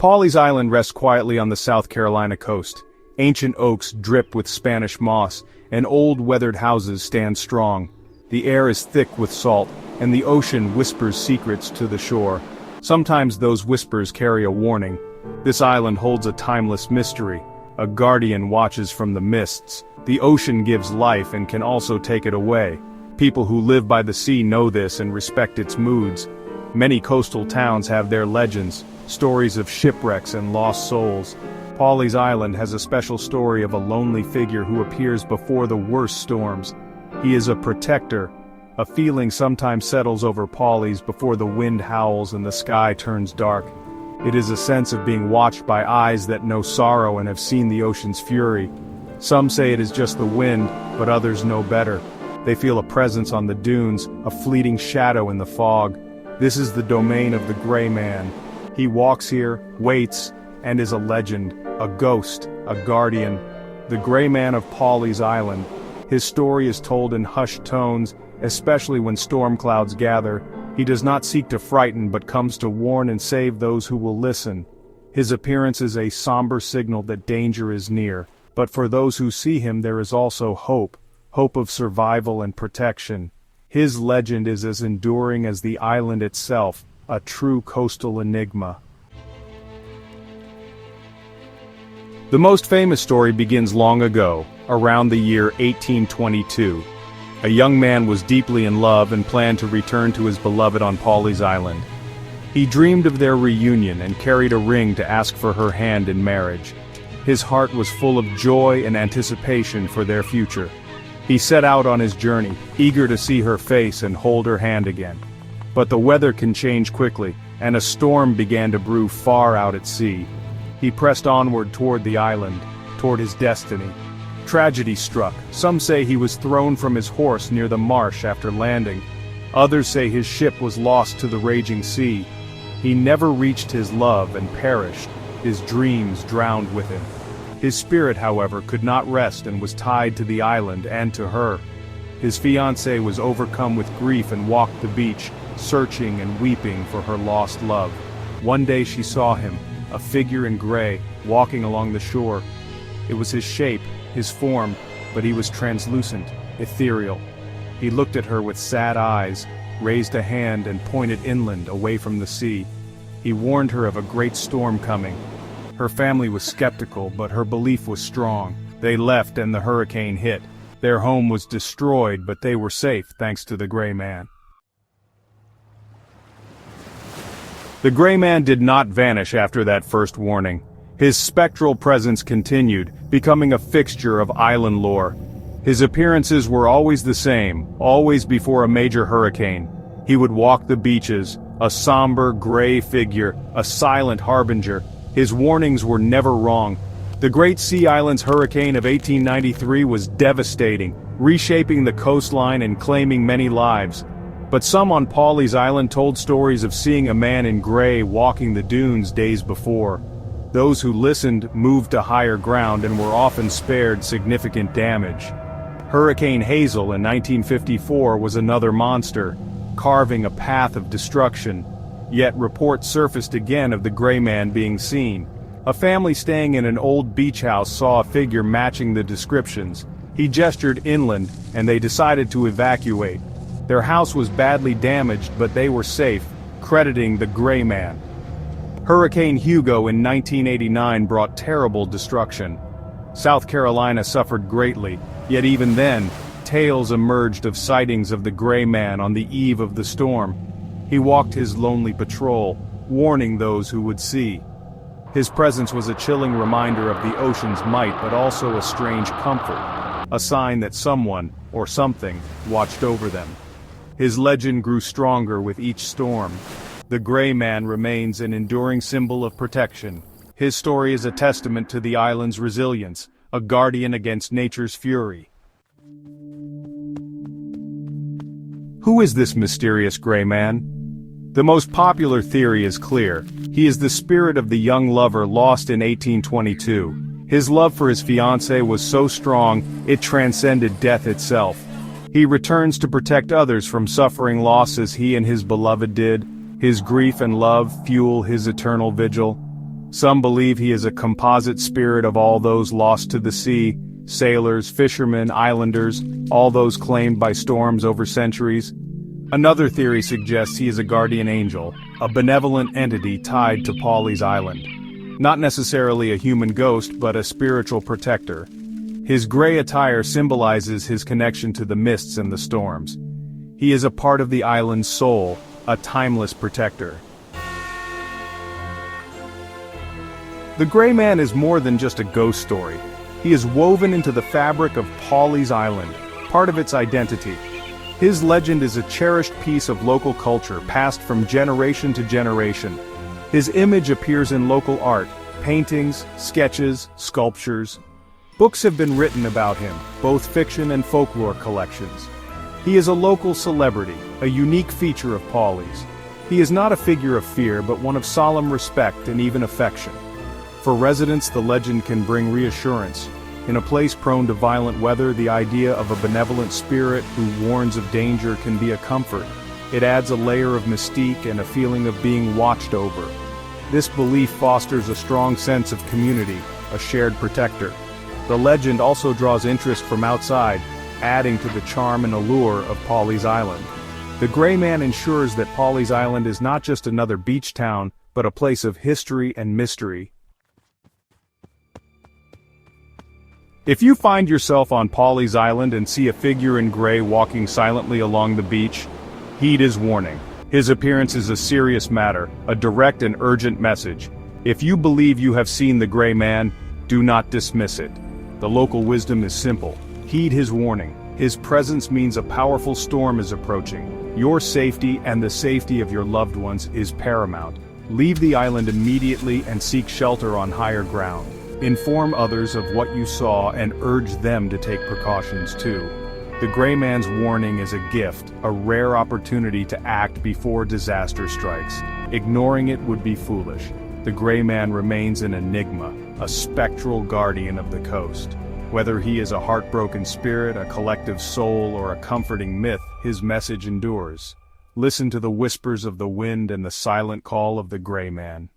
Pawleys Island rests quietly on the South Carolina coast. Ancient oaks drip with Spanish moss, and old weathered houses stand strong. The air is thick with salt, and the ocean whispers secrets to the shore. Sometimes those whispers carry a warning. This island holds a timeless mystery. A guardian watches from the mists. The ocean gives life and can also take it away. People who live by the sea know this and respect its moods. Many coastal towns have their legends, stories of shipwrecks and lost souls. Pawleys Island has a special story of a lonely figure who appears before the worst storms. He is a protector. A feeling sometimes settles over Pawleys before the wind howls and the sky turns dark. It is a sense of being watched by eyes that know sorrow and have seen the ocean's fury. Some say it is just the wind, but others know better. They feel a presence on the dunes, a fleeting shadow in the fog. This is the domain of the Gray Man. He walks here, waits, and is a legend, a ghost, a guardian. The Gray Man of Pawleys Island. His story is told in hushed tones, especially when storm clouds gather. He does not seek to frighten but comes to warn and save those who will listen. His appearance is a somber signal that danger is near, but for those who see him there is also hope, hope of survival and protection. His legend is as enduring as the island itself, a true coastal enigma. The most famous story begins long ago, around the year 1822. A young man was deeply in love and planned to return to his beloved on Pawleys Island. He dreamed of their reunion and carried a ring to ask for her hand in marriage. His heart was full of joy and anticipation for their future. He set out on his journey, eager to see her face and hold her hand again. But the weather can change quickly, and a storm began to brew far out at sea. He pressed onward toward the island, toward his destiny. Tragedy struck. Some say he was thrown from his horse near the marsh after landing. Others say his ship was lost to the raging sea. He never reached his love and perished, his dreams drowned with him. His spirit, however, could not rest and was tied to the island and to her. His fiancée was overcome with grief and walked the beach, searching and weeping for her lost love. One day she saw him, a figure in gray, walking along the shore. It was his shape, his form, but he was translucent, ethereal. He looked at her with sad eyes, raised a hand and pointed inland, away from the sea. He warned her of a great storm coming. Her family was skeptical, but her belief was strong. They left and the hurricane hit. Their home was destroyed, but they were safe thanks to the Gray Man. The Gray Man did not vanish after that first warning. His spectral presence continued, becoming a fixture of island lore. His appearances were always the same, always before a major hurricane. He would walk the beaches, a somber, gray figure, a silent harbinger. His warnings were never wrong. The Great Sea Islands hurricane of 1893 was devastating, reshaping the coastline and claiming many lives. But some on Pawleys Island told stories of seeing a man in gray walking the dunes days before. Those who listened moved to higher ground and were often spared significant damage. Hurricane Hazel in 1954 was another monster, carving a path of destruction. Yet reports surfaced again of the Gray Man being seen. A family staying in an old beach house saw a figure matching the descriptions. He gestured inland, and they decided to evacuate. Their house was badly damaged, but they were safe, crediting the Gray Man. Hurricane Hugo in 1989 brought terrible destruction. South Carolina suffered greatly, yet even then, tales emerged of sightings of the Gray Man on the eve of the storm. He walked his lonely patrol, warning those who would see. His presence was a chilling reminder of the ocean's might, but also a strange comfort, a sign that someone, or something, watched over them. His legend grew stronger with each storm. The Gray Man remains an enduring symbol of protection. His story is a testament to the island's resilience, a guardian against nature's fury. Who is this mysterious Gray Man? The most popular theory is clear. He is the spirit of the young lover lost in 1822. His love for his fiancée was so strong, it transcended death itself. He returns to protect others from suffering loss as he and his beloved did. His grief and love fuel his eternal vigil. Some believe he is a composite spirit of all those lost to the sea, sailors, fishermen, islanders, all those claimed by storms over centuries. Another theory suggests he is a guardian angel, a benevolent entity tied to Pawleys Island. Not necessarily a human ghost, but a spiritual protector. His gray attire symbolizes his connection to the mists and the storms. He is a part of the island's soul, a timeless protector. The Gray Man is more than just a ghost story. He is woven into the fabric of Pawleys Island, part of its identity. His legend is a cherished piece of local culture passed from generation to generation. His image appears in local art, paintings, sketches, sculptures. Books have been written about him, both fiction and folklore collections. He is a local celebrity, a unique feature of Pawleys. He is not a figure of fear, but one of solemn respect and even affection. For residents, the legend can bring reassurance. In a place prone to violent weather, the idea of a benevolent spirit who warns of danger can be a comfort. It adds a layer of mystique and a feeling of being watched over. This belief fosters a strong sense of community, a shared protector. The legend also draws interest from outside, adding to the charm and allure of Pawleys Island. The Gray Man ensures that Pawleys Island is not just another beach town, but a place of history and mystery. If you find yourself on Pawleys Island and see a figure in gray walking silently along the beach, heed his warning. His appearance is a serious matter, a direct and urgent message. If you believe you have seen the Gray Man, do not dismiss it. The local wisdom is simple. Heed his warning. His presence means a powerful storm is approaching. Your safety and the safety of your loved ones is paramount. Leave the island immediately and seek shelter on higher ground. Inform others of what you saw and urge them to take precautions too. The Gray Man's warning is a gift, a rare opportunity to act before disaster strikes. Ignoring it would be foolish. The Gray Man remains an enigma, a spectral guardian of the coast. Whether he is a heartbroken spirit, a collective soul, or a comforting myth, his message endures. Listen to the whispers of the wind and the silent call of the Gray Man.